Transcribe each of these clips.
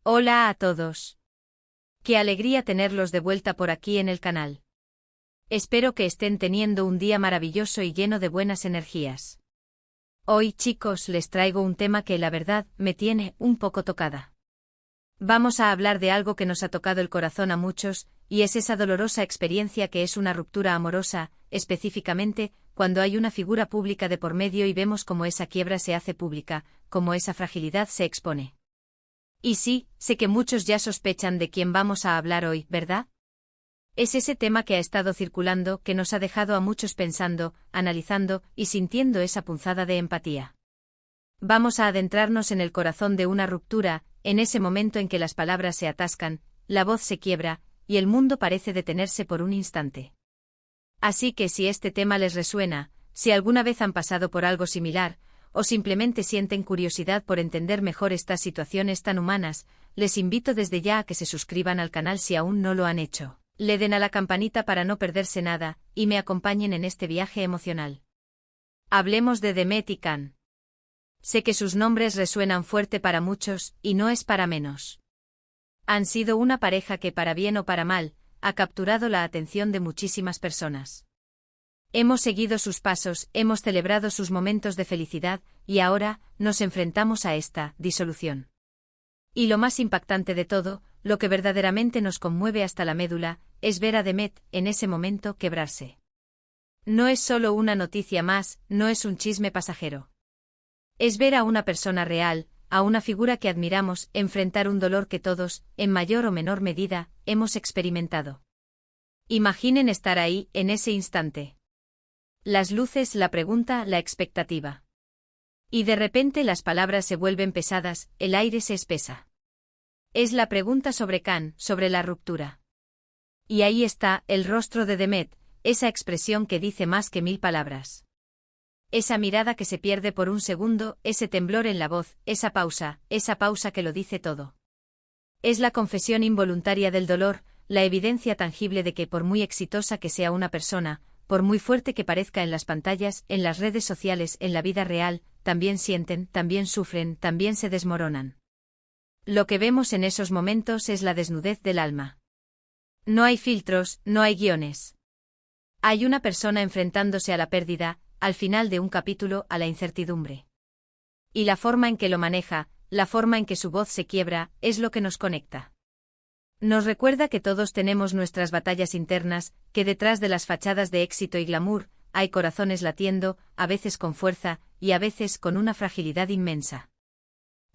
Hola a todos. Qué alegría tenerlos de vuelta por aquí en el canal. Espero que estén teniendo un día maravilloso y lleno de buenas energías. Hoy, chicos, les traigo un tema que la verdad me tiene un poco tocada. Vamos a hablar de algo que nos ha tocado el corazón a muchos, y es esa dolorosa experiencia que es una ruptura amorosa, específicamente, cuando hay una figura pública de por medio y vemos cómo esa quiebra se hace pública, cómo esa fragilidad se expone. Y sí, sé que muchos ya sospechan de quién vamos a hablar hoy, ¿verdad? Es ese tema que ha estado circulando, que nos ha dejado a muchos pensando, analizando y sintiendo esa punzada de empatía. Vamos a adentrarnos en el corazón de una ruptura, en ese momento en que las palabras se atascan, la voz se quiebra, y el mundo parece detenerse por un instante. Así que si este tema les resuena, si alguna vez han pasado por algo similar, o simplemente sienten curiosidad por entender mejor estas situaciones tan humanas, les invito desde ya a que se suscriban al canal si aún no lo han hecho, le den a la campanita para no perderse nada, y me acompañen en este viaje emocional. Hablemos de Demet y Can. Sé que sus nombres resuenan fuerte para muchos, y no es para menos. Han sido una pareja que, para bien o para mal, ha capturado la atención de muchísimas personas. Hemos seguido sus pasos, hemos celebrado sus momentos de felicidad, y ahora, nos enfrentamos a esta disolución. Y lo más impactante de todo, lo que verdaderamente nos conmueve hasta la médula, es ver a Demet, en ese momento, quebrarse. No es solo una noticia más, no es un chisme pasajero. Es ver a una persona real, a una figura que admiramos, enfrentar un dolor que todos, en mayor o menor medida, hemos experimentado. Imaginen estar ahí, en ese instante. Las luces, la pregunta, la expectativa. Y de repente las palabras se vuelven pesadas, el aire se espesa. Es la pregunta sobre Can, sobre la ruptura. Y ahí está, el rostro de Demet, esa expresión que dice más que 1000 palabras. Esa mirada que se pierde por un segundo, ese temblor en la voz, esa pausa que lo dice todo. Es la confesión involuntaria del dolor, la evidencia tangible de que por muy exitosa que sea una persona, por muy fuerte que parezca en las pantallas, en las redes sociales, en la vida real, también sienten, también sufren, también se desmoronan. Lo que vemos en esos momentos es la desnudez del alma. No hay filtros, no hay guiones. Hay una persona enfrentándose a la pérdida, al final de un capítulo, a la incertidumbre. Y la forma en que lo maneja, la forma en que su voz se quiebra, es lo que nos conecta. Nos recuerda que todos tenemos nuestras batallas internas, que detrás de las fachadas de éxito y glamour, hay corazones latiendo, a veces con fuerza, y a veces con una fragilidad inmensa.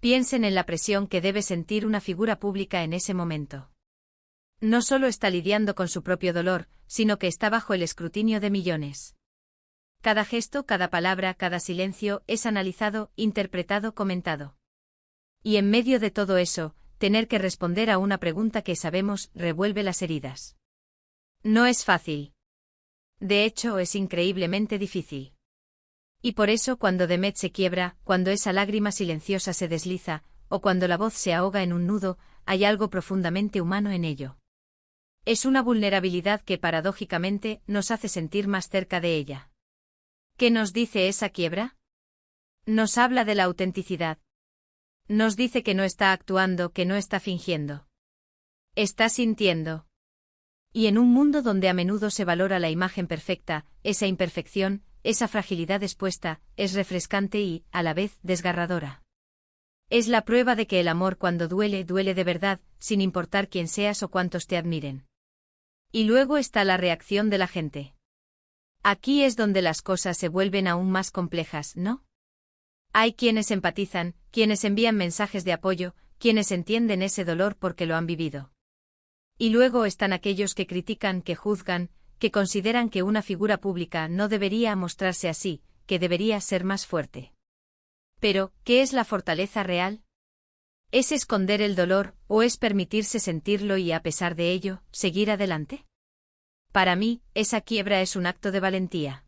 Piensen en la presión que debe sentir una figura pública en ese momento. No solo está lidiando con su propio dolor, sino que está bajo el escrutinio de millones. Cada gesto, cada palabra, cada silencio, es analizado, interpretado, comentado. Y en medio de todo eso, tener que responder a una pregunta que sabemos revuelve las heridas. No es fácil. De hecho, es increíblemente difícil. Y por eso cuando Demet se quiebra, cuando esa lágrima silenciosa se desliza, o cuando la voz se ahoga en un nudo, hay algo profundamente humano en ello. Es una vulnerabilidad que paradójicamente nos hace sentir más cerca de ella. ¿Qué nos dice esa quiebra? Nos habla de la autenticidad. Nos dice que no está actuando, que no está fingiendo. Está sintiendo. Y en un mundo donde a menudo se valora la imagen perfecta, esa imperfección, esa fragilidad expuesta, es refrescante y, a la vez, desgarradora. Es la prueba de que el amor cuando duele, duele de verdad, sin importar quién seas o cuántos te admiren. Y luego está la reacción de la gente. Aquí es donde las cosas se vuelven aún más complejas, ¿no? Hay quienes empatizan, quienes envían mensajes de apoyo, quienes entienden ese dolor porque lo han vivido. Y luego están aquellos que critican, que juzgan, que consideran que una figura pública no debería mostrarse así, que debería ser más fuerte. Pero, ¿qué es la fortaleza real? ¿Es esconder el dolor, o es permitirse sentirlo y a pesar de ello, seguir adelante? Para mí, esa quiebra es un acto de valentía.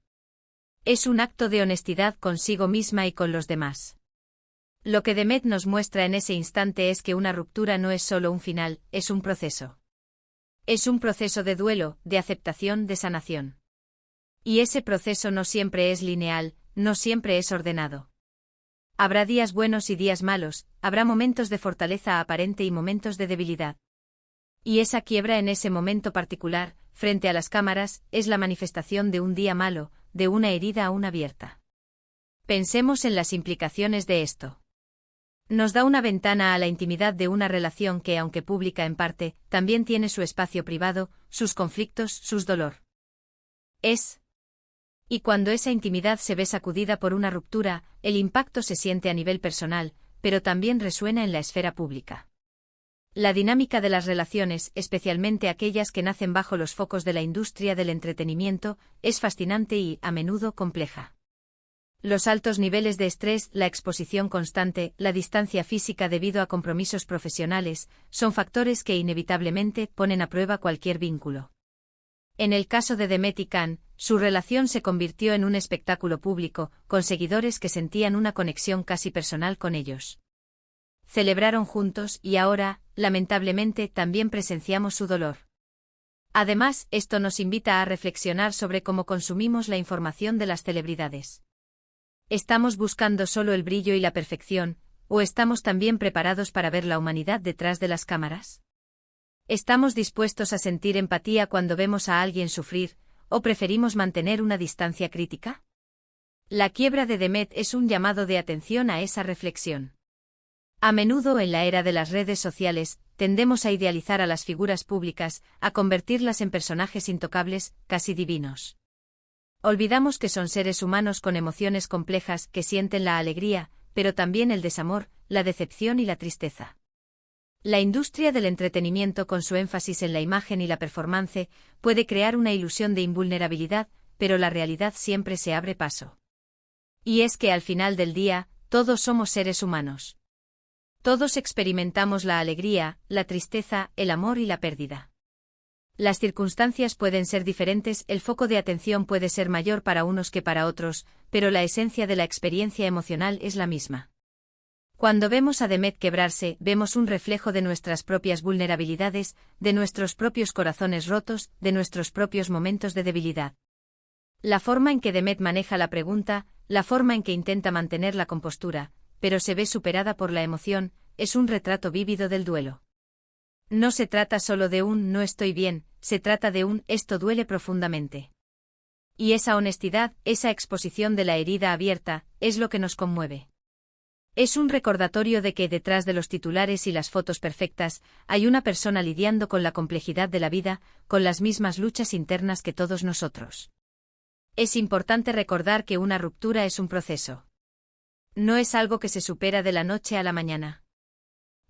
Es un acto de honestidad consigo misma y con los demás. Lo que Demet nos muestra en ese instante es que una ruptura no es solo un final, es un proceso. Es un proceso de duelo, de aceptación, de sanación. Y ese proceso no siempre es lineal, no siempre es ordenado. Habrá días buenos y días malos, habrá momentos de fortaleza aparente y momentos de debilidad. Y esa quiebra en ese momento particular, frente a las cámaras, es la manifestación de un día malo, de una herida aún abierta. Pensemos en las implicaciones de esto. Nos da una ventana a la intimidad de una relación que, aunque pública en parte, también tiene su espacio privado, sus conflictos, sus dolor. Y cuando esa intimidad se ve sacudida por una ruptura, el impacto se siente a nivel personal, pero también resuena en la esfera pública. La dinámica de las relaciones, especialmente aquellas que nacen bajo los focos de la industria del entretenimiento, es fascinante y, a menudo, compleja. Los altos niveles de estrés, la exposición constante, la distancia física debido a compromisos profesionales, son factores que inevitablemente ponen a prueba cualquier vínculo. En el caso de Demet y Can, su relación se convirtió en un espectáculo público, con seguidores que sentían una conexión casi personal con ellos. Celebraron juntos y ahora, lamentablemente, también presenciamos su dolor. Además, esto nos invita a reflexionar sobre cómo consumimos la información de las celebridades. ¿Estamos buscando solo el brillo y la perfección, o estamos también preparados para ver la humanidad detrás de las cámaras? ¿Estamos dispuestos a sentir empatía cuando vemos a alguien sufrir, o preferimos mantener una distancia crítica? La quiebra de Demet es un llamado de atención a esa reflexión. A menudo en la era de las redes sociales, tendemos a idealizar a las figuras públicas, a convertirlas en personajes intocables, casi divinos. Olvidamos que son seres humanos con emociones complejas que sienten la alegría, pero también el desamor, la decepción y la tristeza. La industria del entretenimiento, con su énfasis en la imagen y la performance, puede crear una ilusión de invulnerabilidad, pero la realidad siempre se abre paso. Y es que al final del día, todos somos seres humanos. Todos experimentamos la alegría, la tristeza, el amor y la pérdida. Las circunstancias pueden ser diferentes, el foco de atención puede ser mayor para unos que para otros, pero la esencia de la experiencia emocional es la misma. Cuando vemos a Demet quebrarse, vemos un reflejo de nuestras propias vulnerabilidades, de nuestros propios corazones rotos, de nuestros propios momentos de debilidad. La forma en que Demet maneja la pregunta, la forma en que intenta mantener la compostura, pero se ve superada por la emoción, es un retrato vívido del duelo. No se trata solo de un «no estoy bien», se trata de un «esto duele profundamente». Y esa honestidad, esa exposición de la herida abierta, es lo que nos conmueve. Es un recordatorio de que detrás de los titulares y las fotos perfectas, hay una persona lidiando con la complejidad de la vida, con las mismas luchas internas que todos nosotros. Es importante recordar que una ruptura es un proceso. No es algo que se supera de la noche a la mañana.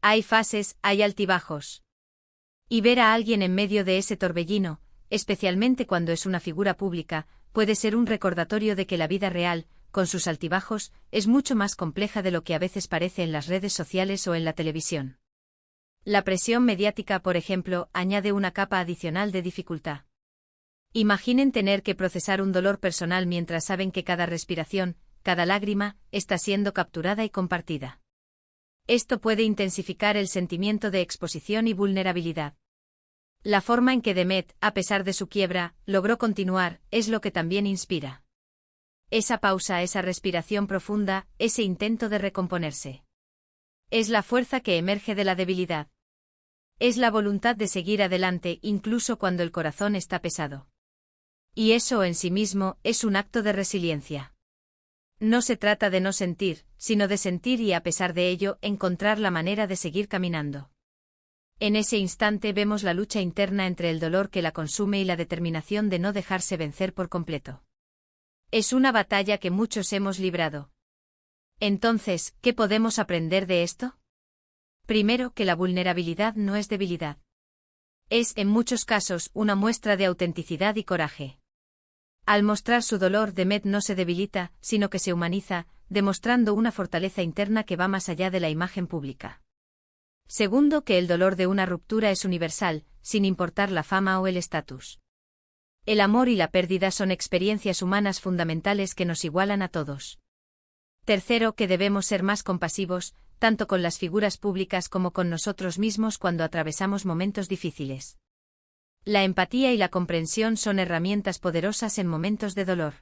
Hay fases, hay altibajos. Y ver a alguien en medio de ese torbellino, especialmente cuando es una figura pública, puede ser un recordatorio de que la vida real, con sus altibajos, es mucho más compleja de lo que a veces parece en las redes sociales o en la televisión. La presión mediática, por ejemplo, añade una capa adicional de dificultad. Imaginen tener que procesar un dolor personal mientras saben que cada respiración, cada lágrima, está siendo capturada y compartida. Esto puede intensificar el sentimiento de exposición y vulnerabilidad. La forma en que Demet, a pesar de su quiebra, logró continuar, es lo que también inspira. Esa pausa, esa respiración profunda, ese intento de recomponerse. Es la fuerza que emerge de la debilidad. Es la voluntad de seguir adelante incluso cuando el corazón está pesado. Y eso en sí mismo es un acto de resiliencia. No se trata de no sentir, sino de sentir y a pesar de ello encontrar la manera de seguir caminando. En ese instante vemos la lucha interna entre el dolor que la consume y la determinación de no dejarse vencer por completo. Es una batalla que muchos hemos librado. Entonces, ¿qué podemos aprender de esto? Primero, que la vulnerabilidad no es debilidad. Es, en muchos casos, una muestra de autenticidad y coraje. Al mostrar su dolor, Demet no se debilita, sino que se humaniza, demostrando una fortaleza interna que va más allá de la imagen pública. Segundo, que el dolor de una ruptura es universal, sin importar la fama o el estatus. El amor y la pérdida son experiencias humanas fundamentales que nos igualan a todos. Tercero, que debemos ser más compasivos, tanto con las figuras públicas como con nosotros mismos cuando atravesamos momentos difíciles. La empatía y la comprensión son herramientas poderosas en momentos de dolor.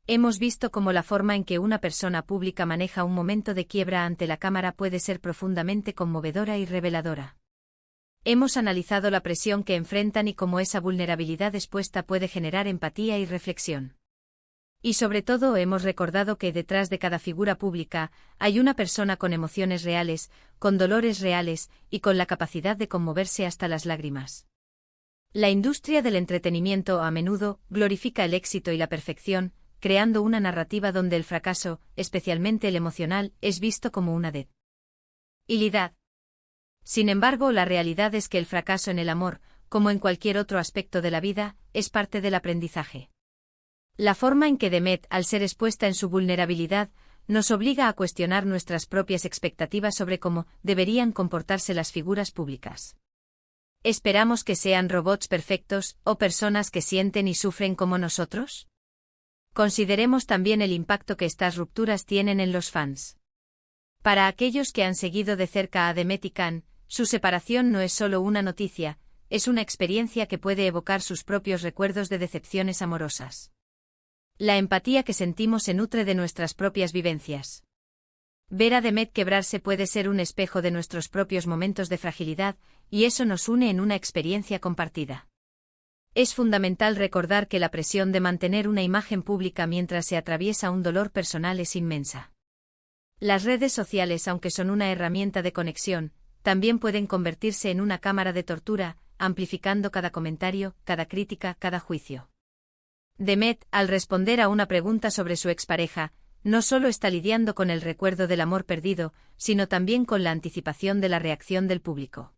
Hemos visto cómo la forma en que una persona pública maneja un momento de quiebra ante la cámara puede ser profundamente conmovedora y reveladora. Hemos analizado la presión que enfrentan y cómo esa vulnerabilidad expuesta puede generar empatía y reflexión. Y sobre todo hemos recordado que detrás de cada figura pública hay una persona con emociones reales, con dolores reales y con la capacidad de conmoverse hasta las lágrimas. La industria del entretenimiento a menudo glorifica el éxito y la perfección, creando una narrativa donde el fracaso, especialmente el emocional, es visto como una debilidad. Sin embargo, la realidad es que el fracaso en el amor, como en cualquier otro aspecto de la vida, es parte del aprendizaje. La forma en que Demet, al ser expuesta en su vulnerabilidad, nos obliga a cuestionar nuestras propias expectativas sobre cómo deberían comportarse las figuras públicas. ¿Esperamos que sean robots perfectos o personas que sienten y sufren como nosotros? Consideremos también el impacto que estas rupturas tienen en los fans. Para aquellos que han seguido de cerca a Demet y Can, su separación no es solo una noticia, es una experiencia que puede evocar sus propios recuerdos de decepciones amorosas. La empatía que sentimos se nutre de nuestras propias vivencias. Ver a Demet quebrarse puede ser un espejo de nuestros propios momentos de fragilidad, y eso nos une en una experiencia compartida. Es fundamental recordar que la presión de mantener una imagen pública mientras se atraviesa un dolor personal es inmensa. Las redes sociales, aunque son una herramienta de conexión, también pueden convertirse en una cámara de tortura, amplificando cada comentario, cada crítica, cada juicio. Demet, al responder a una pregunta sobre su expareja, no solo está lidiando con el recuerdo del amor perdido, sino también con la anticipación de la reacción del público.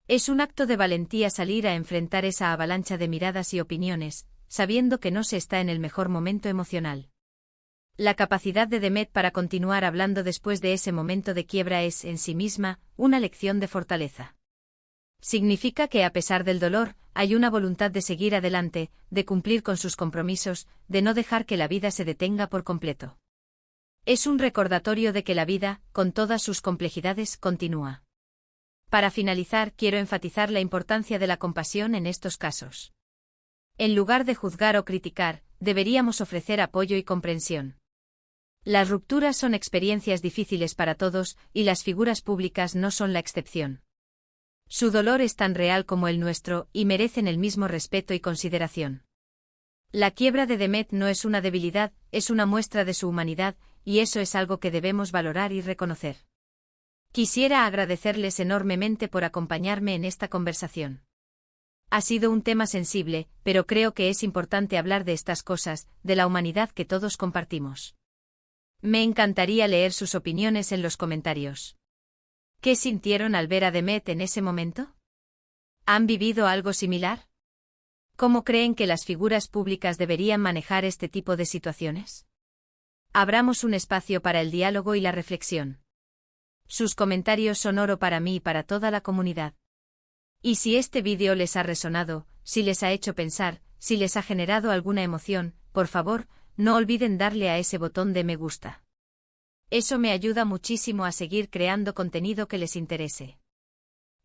Es un acto de valentía salir a enfrentar esa avalancha de miradas y opiniones, sabiendo que no se está en el mejor momento emocional. La capacidad de Demet para continuar hablando después de ese momento de quiebra es, en sí misma, una lección de fortaleza. Significa que a pesar del dolor, hay una voluntad de seguir adelante, de cumplir con sus compromisos, de no dejar que la vida se detenga por completo. Es un recordatorio de que la vida, con todas sus complejidades, continúa. Para finalizar, quiero enfatizar la importancia de la compasión en estos casos. En lugar de juzgar o criticar, deberíamos ofrecer apoyo y comprensión. Las rupturas son experiencias difíciles para todos, y las figuras públicas no son la excepción. Su dolor es tan real como el nuestro, y merecen el mismo respeto y consideración. La quiebra de Demet no es una debilidad, es una muestra de su humanidad, y eso es algo que debemos valorar y reconocer. Quisiera agradecerles enormemente por acompañarme en esta conversación. Ha sido un tema sensible, pero creo que es importante hablar de estas cosas, de la humanidad que todos compartimos. Me encantaría leer sus opiniones en los comentarios. ¿Qué sintieron al ver a Demet en ese momento? ¿Han vivido algo similar? ¿Cómo creen que las figuras públicas deberían manejar este tipo de situaciones? Abramos un espacio para el diálogo y la reflexión. Sus comentarios son oro para mí y para toda la comunidad. Y si este vídeo les ha resonado, si les ha hecho pensar, si les ha generado alguna emoción, por favor, no olviden darle a ese botón de me gusta. Eso me ayuda muchísimo a seguir creando contenido que les interese.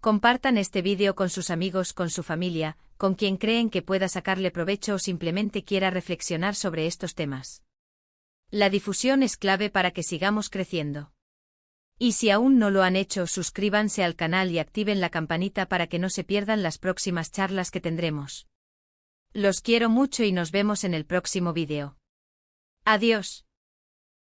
Compartan este vídeo con sus amigos, con su familia, con quien creen que pueda sacarle provecho o simplemente quiera reflexionar sobre estos temas. La difusión es clave para que sigamos creciendo. Y si aún no lo han hecho, suscríbanse al canal y activen la campanita para que no se pierdan las próximas charlas que tendremos. Los quiero mucho y nos vemos en el próximo vídeo. Adiós.